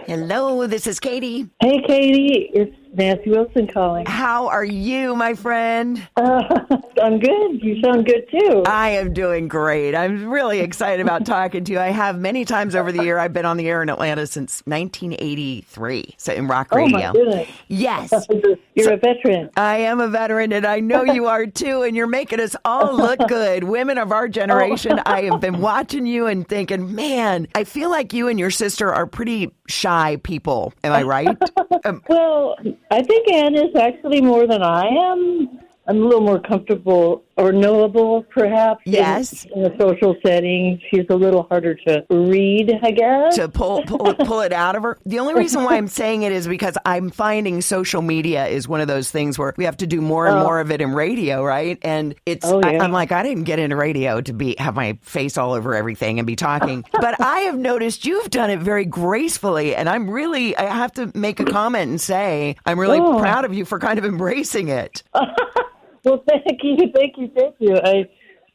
Hello, this is Katie. Hey, Katie. It's Nancy Wilson calling. How are you, my friend? I'm good. You sound good, too. I am doing great. I'm really excited about talking to you. I have many times over the year. I've been on the air in Atlanta since 1983, so in rock radio. Oh, my goodness. Yes. You're a veteran. I am a veteran, and I know you are, too, and you're making us all look good. Women of our generation, I have been watching you and thinking, man, I feel like you and your sister are pretty shy people. Am I right? Well, I think Anne is actually more than I am. I'm a little more comfortable or knowable, perhaps. Yes. In a social setting, she's a little harder to read, I guess. To pull it out of her. The only reason why I'm saying it is because I'm finding social media is one of those things where we have to do more and more of it in radio, right? And it's I'm like, I didn't get into radio to have my face all over everything and be talking. But I have noticed you've done it very gracefully, and I have to make a comment and say I'm really proud of you for kind of embracing it. Well, thank you.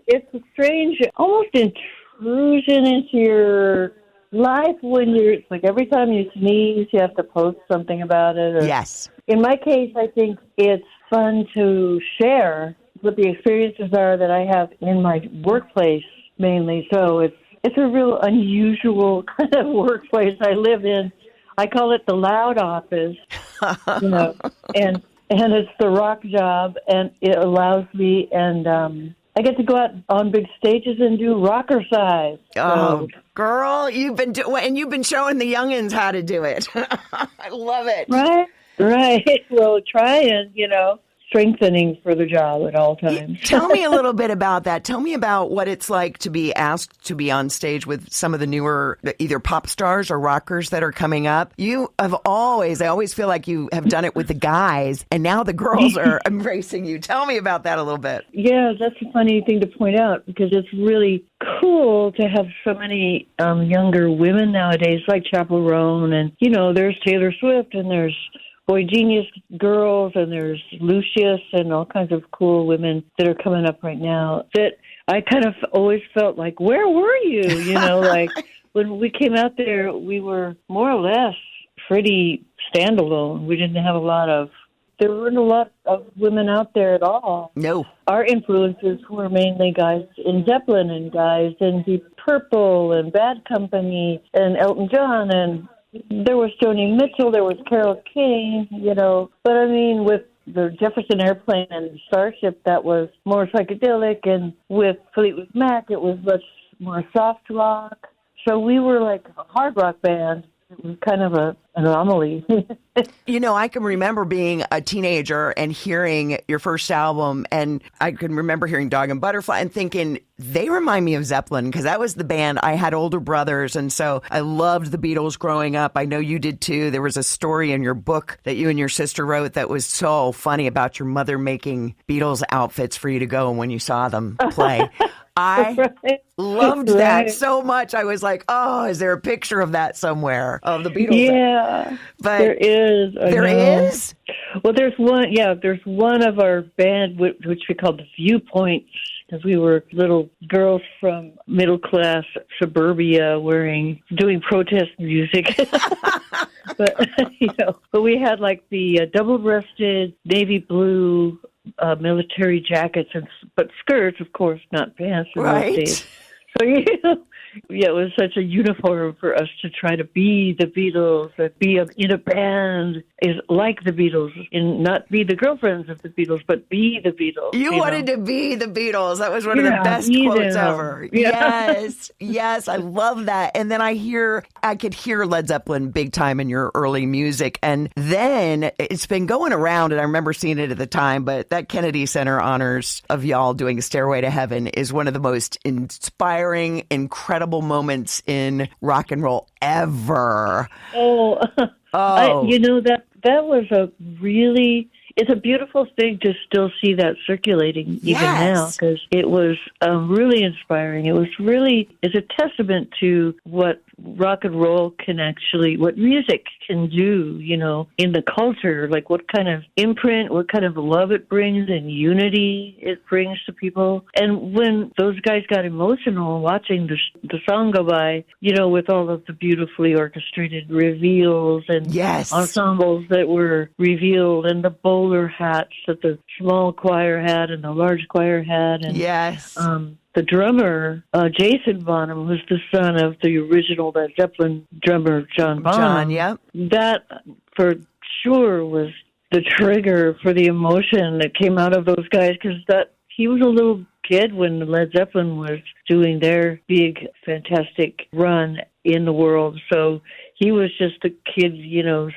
It's a strange, almost intrusion into your life when it's like every time you sneeze, you have to post something about it. Yes. In my case, I think it's fun to share what the experiences are that I have in my workplace mainly. So it's a real unusual kind of workplace I live in. I call it the loud office, and it's the rock job, and it allows me, and I get to go out on big stages and do rocker size. Oh, girl, you've been showing the youngins how to do it. I love it. Right. Well, trying, strengthening for the job at all times. Tell me a little bit about that. Tell me about what it's like to be asked to be on stage with some of the newer, either pop stars or rockers that are coming up. I always feel like you have done it with the guys, and now the girls are embracing you. Tell me about that a little bit. Yeah, that's a funny thing to point out, because it's really cool to have so many younger women nowadays, like Chappell Roan, and, there's Taylor Swift, and there's Boy Genius girls, and there's Lucius, and all kinds of cool women that are coming up right now that I kind of always felt like, where were you? Like when we came out there, we were more or less pretty standalone. We didn't have there weren't a lot of women out there at all. No. Our influences were mainly guys in Zeppelin and guys in Deep Purple and Bad Company and Elton John, and there was Joni Mitchell, there was Carole King, But I mean, with the Jefferson Airplane and Starship, that was more psychedelic, and with Fleetwood Mac, it was much more soft rock. So we were like a hard rock band. It was kind of an anomaly. I can remember being a teenager and hearing your first album, and I can remember hearing Dog and Butterfly and thinking, they remind me of Zeppelin, because that was the band. I had older brothers, and so I loved the Beatles growing up. I know you did too. There was a story in your book that you and your sister wrote that was so funny about your mother making Beatles outfits for you to go when you saw them play. I loved that so much. I was like, is there a picture of that somewhere, of the Beatles? Yeah, but there is. There is? Well, there's one. Yeah, there's one of our band, which we called the Viewpoints, because we were little girls from middle-class suburbia doing protest music. But we had like the double-breasted navy blue military jackets, but skirts, of course, not pants in those days. So, it was such a uniform for us to try to be the Beatles, be in a band is like the Beatles, and not be the girlfriends of the Beatles, but be the Beatles. You wanted to be the Beatles. That was one of the best quotes ever. Yeah. Yes, I love that. And then I could hear Led Zeppelin big time in your early music. And then it's been going around, and I remember seeing it at the time, but that Kennedy Center honors of y'all doing Stairway to Heaven is one of the most inspiring, incredible moments in rock and roll ever. That was it's a beautiful thing to still see that circulating even now, because it was really inspiring. It's a testament to what rock and roll can actually, what music can do, in the culture, like what kind of imprint, what kind of love it brings and unity it brings to people. And when those guys got emotional watching the song go by, with all of the beautifully orchestrated reveals and Yes. ensembles that were revealed and the bowler hats that the small choir had and the large choir had. And Yes. the drummer, Jason Bonham, was the son of the original Led Zeppelin drummer, John Bonham. John, yep. That, for sure, was the trigger for the emotion that came out of those guys, because he was a little kid when Led Zeppelin was doing their big, fantastic run in the world. So he was just a kid,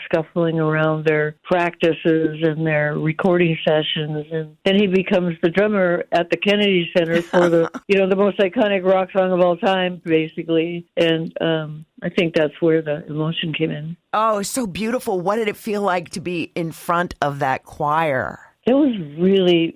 scuffling around their practices and their recording sessions. And then he becomes the drummer at the Kennedy Center for the, the most iconic rock song of all time, basically. And I think that's where the emotion came in. Oh, so beautiful. What did it feel like to be in front of that choir? It was really,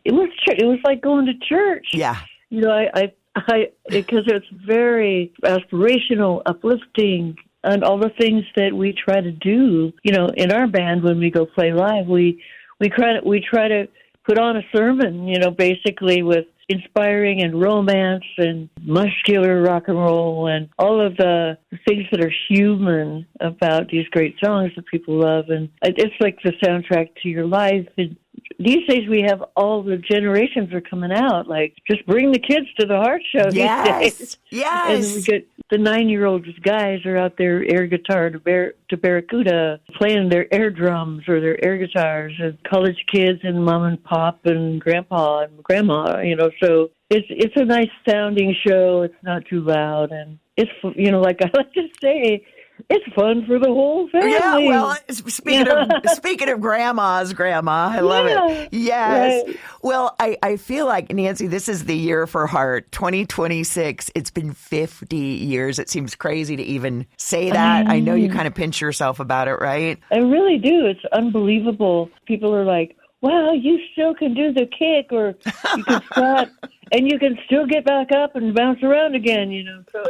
it was like going to church. Yeah. Because it's very aspirational, uplifting, and all the things that we try to do, in our band when we go play live, we try to put on a sermon, basically with inspiring and romance and muscular rock and roll and all of the things that are human about these great songs that people love. And it's like the soundtrack to your life. And these days we have all the generations are coming out. Like, just bring the kids to the Heart Show these days. Yes. And we get the 9-year-old guys are out there air guitar to Barracuda, playing their air drums or their air guitars, and college kids and mom and pop and grandpa and grandma, so it's a nice sounding show. It's not too loud, and it's, like I like to say, it's fun for the whole family. Yeah, well, speaking of grandma, I love it. Yes. Right. Well, I feel like, Nancy, this is the year for Heart, 2026. It's been 50 years. It seems crazy to even say that. I know you kind of pinch yourself about it, right? I really do. It's unbelievable. People are like, wow, you still can do the kick, or you can squat, and you can still get back up and bounce around again, So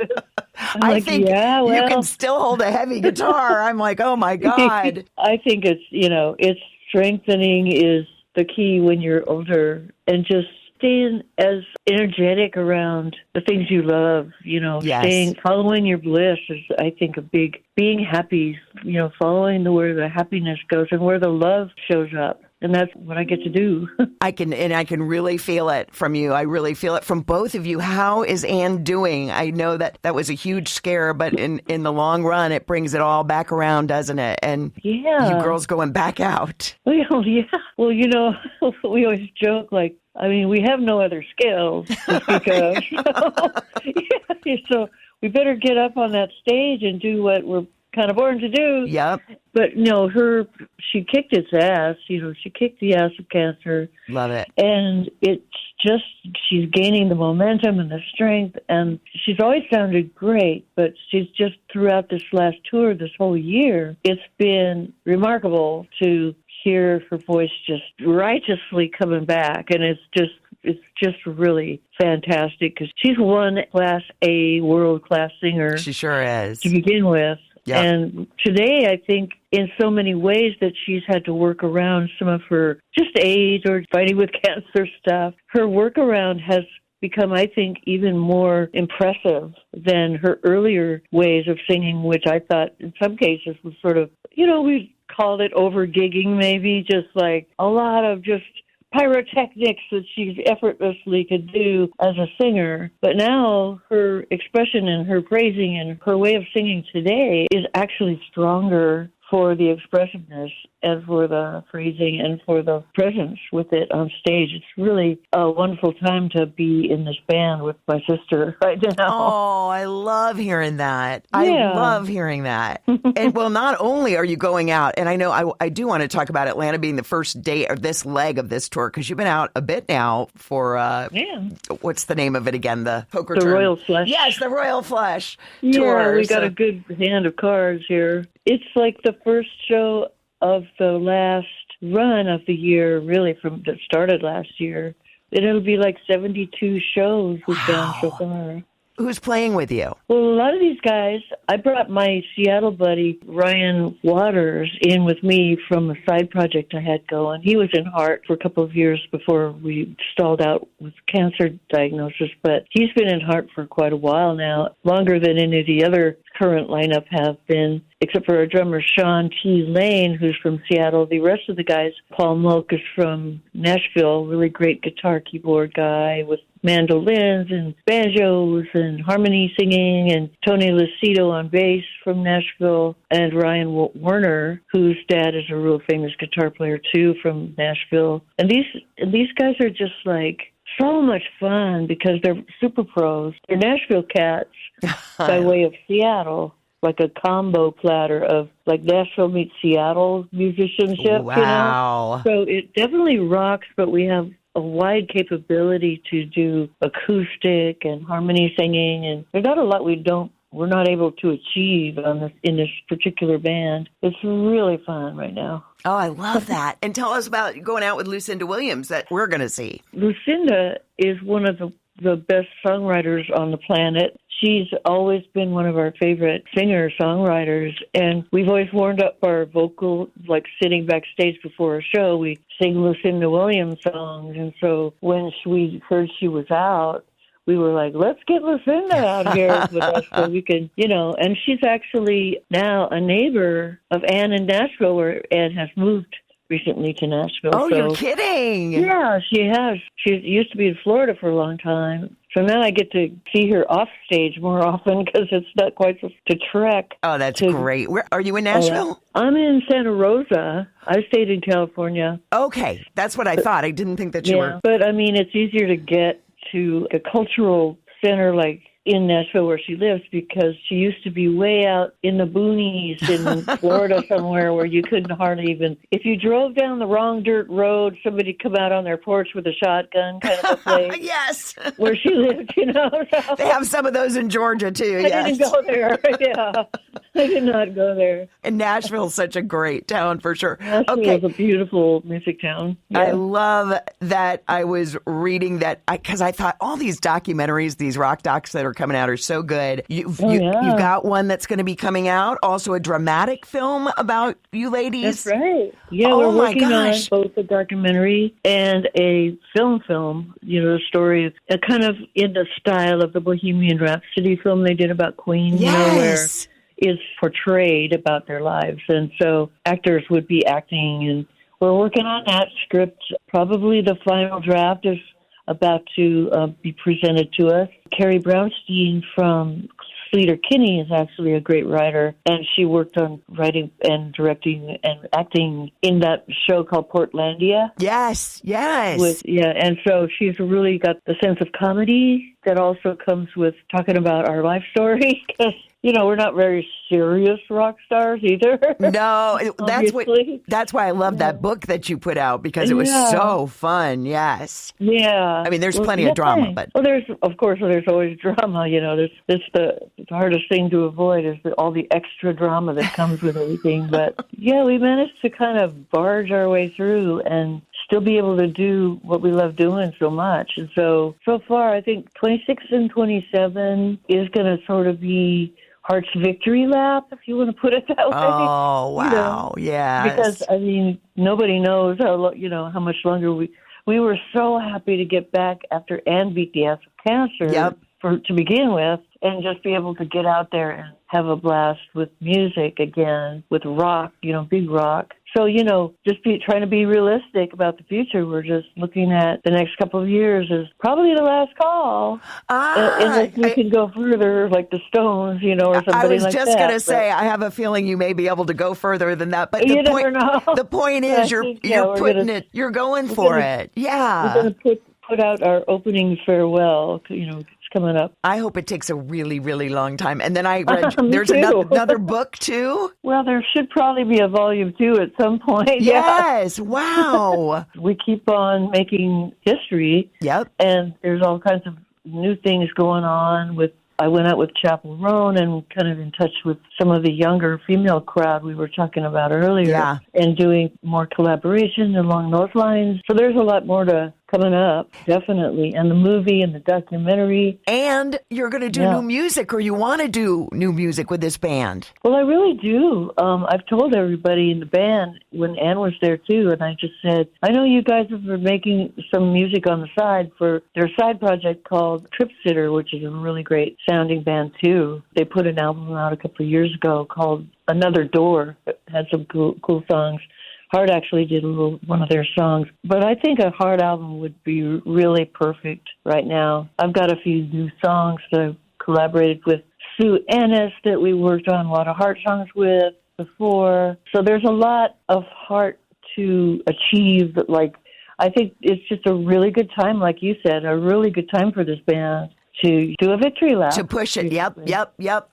I think you can still hold a heavy guitar. I'm like, oh my God. I think it's strengthening is the key when you're older, and just staying as energetic around the things you love, Yes. following your bliss is, I think, a big, being happy, following where the happiness goes and where the love shows up. And that's what I get to do. I can really feel it from you. I really feel it from both of you. How is Anne doing? I know that was a huge scare, but in the long run, it brings it all back around, doesn't it? And yeah, you girls going back out. Well, yeah. Well, we always joke, like, we have no other skills to speak of. So we better get up on that stage and do what we're kind of born to do. Yep. But no, she kicked its ass. She kicked the ass of cancer. Love it. And it's just, she's gaining the momentum and the strength, and she's always sounded great, but she's just, throughout this last tour, this whole year, it's been remarkable to hear her voice just righteously coming back. And it's just really fantastic, because she's one Class A world-class singer. She sure is. To begin with. Yep. And today, I think, in so many ways that she's had to work around some of her just age or fighting with cancer stuff, her workaround has become, I think, even more impressive than her earlier ways of singing, which I thought in some cases was sort of, we called it over-gigging, maybe, just like a lot of just pyrotechnics that she effortlessly could do as a singer. But now her expression and her praising and her way of singing today is actually stronger for the expressiveness and for the phrasing and for the presence with it on stage. It's really a wonderful time to be in this band with my sister right now. Oh, I love hearing that. Yeah. I love hearing that. And well, not only are you going out, and I know I do want to talk about Atlanta being the first day or this leg of this tour, because you've been out a bit now for, what's the name of it again? The poker The term. Royal Flush. Yes, the Royal Flush tour. tour. We got a good hand of cards here. It's like the first show of the last run of the year, really, from that started last year. And it'll be like 72 shows we've done so far. Who's playing with you? Well, a lot of these guys, I brought my Seattle buddy, Ryan Waters, in with me from a side project I had going. He was in Heart for a couple of years before we stalled out with cancer diagnosis, but he's been in Heart for quite a while now, longer than any of the other current lineup have been, except for our drummer, Sean T. Lane, who's from Seattle. The rest of the guys, Paul Moak is from Nashville, really great guitar keyboard guy with mandolins and banjos and harmony singing, and Tony Lucido on bass from Nashville, and Ryan Werner, whose dad is a real famous guitar player too from Nashville. And these guys are just like so much fun because they're super pros. They're Nashville cats by way of Seattle, like a combo platter of like Nashville meets Seattle musicianship. Wow. You know? So it definitely rocks, but we have a wide capability to do acoustic and harmony singing, and there's not a lot we're not able to achieve in this particular band. It's really fun right now. Oh, I love that. And tell us about going out with Lucinda Williams that we're going to see. Lucinda is one of the best songwriters on the planet. She's always been one of our favorite singer-songwriters, and we've always warmed up our vocal, like sitting backstage before a show, we sing Lucinda Williams songs, and so when we heard she was out, we were like, let's get Lucinda out here with us so we can, and she's actually now a neighbor of Ann in Nashville, where Ann has moved recently to Nashville. Oh, so, you're kidding. Yeah, she has. She used to be in Florida for a long time. So now I get to see her off stage more often because it's not quite to trek. Oh, that's great. Where are you in Nashville? I'm in Santa Rosa. I stayed in California. Okay, that's what I thought. I didn't think that you were. But I mean, it's easier to get to a cultural center like in Nashville where she lives, because she used to be way out in the boonies in Florida somewhere where you couldn't hardly even, if you drove down the wrong dirt road, somebody'd come out on their porch with a shotgun kind of a place. Yes. Where she lived, So. They have some of those in Georgia too. I didn't go there. Yeah. I did not go there. And Nashville's such a great town for sure. Nashville is a beautiful music town. Yeah. I love that. I was reading that because I thought all these documentaries, these rock docs that are coming out are so good. You've got one that's going to be coming out, also a dramatic film about you ladies. That's right. Yeah, we're working on both a documentary and a film, the story of kind of in the style of the Bohemian Rhapsody film they did about Queen, where is portrayed about their lives. And so actors would be acting, and we're working on that script. Probably the final draft is about to be presented to us. Carrie Brownstein from Sleater-Kinney is actually a great writer, and she worked on writing and directing and acting in that show called Portlandia. Yes. And so she's really got the sense of comedy that also comes with talking about our life story, because we're not very serious rock stars either. No, that's why I love that book that you put out, because it was so fun. Yes. Yeah. I mean, there's plenty of drama, but there's always drama. There's the hardest thing to avoid is all the extra drama that comes with everything. But we managed to kind of barge our way through and still be able to do what we love doing so much. And so far, I think 26 and 27 is going to sort of be Heart's victory lap, if you want to put it that way. Oh, wow. Yeah. Because, I mean, nobody knows how much longer we were so happy to get back after Ann beat the ass of cancer to begin with, and just be able to get out there and have a blast with music again, with rock, big rock. So, trying to be realistic about the future. We're just looking at the next couple of years as probably the last call. Unless we can go further, like the Stones, or somebody like that. I was just going to say, I have a feeling you may be able to go further than that. But never know. The point is, you're going for it. Yeah. We're going to put out our opening farewell, coming up. I hope it takes a really, really long time. And then I read there's another book too. Well, there should probably be a volume 2 at some point. Yes. Yeah. Wow. We keep on making history. Yep. And there's all kinds of new things going on I went out with Chapel Roan and kind of in touch with some of the younger female crowd we were talking about earlier, and doing more collaboration along those lines. So there's a lot more to coming up, definitely. And the movie and the documentary. And you're going to do new music, or you want to do new music with this band. Well, I really do. I've told everybody in the band when Ann was there too, and I just said, I know you guys have been making some music on the side for their side project called Trip Sitter, which is a really great sounding band too. They put an album out a couple of years ago called Another Door. It had some cool songs. Heart actually did one of their songs. But I think a Heart album would be really perfect right now. I've got a few new songs that I've collaborated with Sue Ennis that we worked on a lot of Heart songs with before. So there's a lot of Heart to achieve. Like, I think it's just a really good time, like you said, a really good time for this band to do a victory lap. To push it. Yep.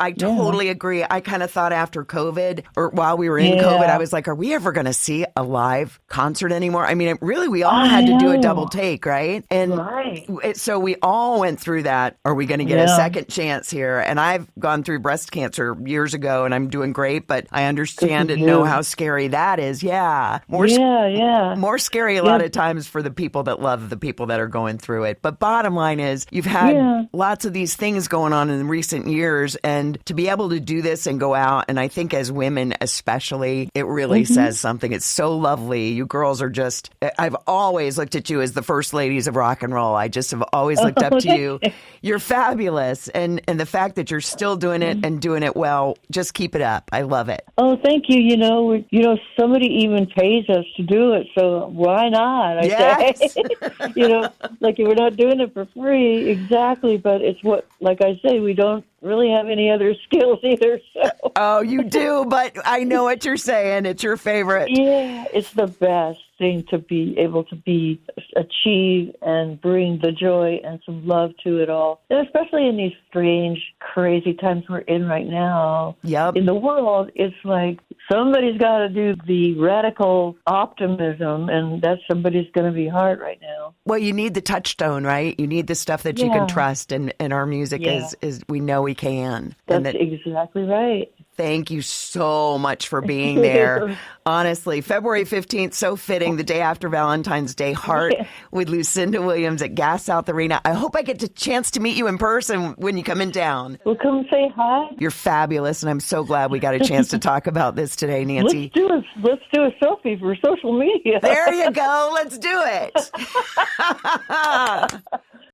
I totally agree. I kind of thought after COVID, or while we were in COVID, I was like, are we ever going to see a live concert anymore? I mean, we all had to do a double take, right? And so we all went through that. Are we going to get a second chance here? And I've gone through breast cancer years ago, and I'm doing great, but I understand and know how scary that is. More scary a lot of times for the people that love the people that are going through it. But bottom line is, you've had lots of these things going on in recent years, and to be able to do this and go out, and I think as women especially, it really says something. It's so lovely. You girls are just, I've always looked at you as the first ladies of rock and roll. I just have always looked up to you. You're fabulous, and the fact that you're still doing it and doing it well, just keep it up. I love it. Oh, thank you. You know, somebody even pays us to do it, so why not? I say, like we're not doing it for free, exactly. But it's what, like I say, we don't really have any other skills either. So. Oh, you do, but I know what you're saying. It's your favorite. Yeah, it's the best thing to be able to achieve and bring the joy and some love to it all. And especially in these strange, crazy times we're in right now. Yep. In the world, it's like somebody's got to do the radical optimism, and that somebody's going to be Heart right now. Well, you need the touchstone, right? You need the stuff that you can trust, and our music is we know we can. That's exactly right. Thank you so much for being there. Honestly, February 15th, so fitting, the day after Valentine's Day, Heart with Lucinda Williams at Gas South Arena. I hope I get the chance to meet you in person when you come in town. Well, come say hi. You're fabulous, and I'm so glad we got a chance to talk about this today, Nancy. Let's do a selfie for social media. There you go. Let's do it.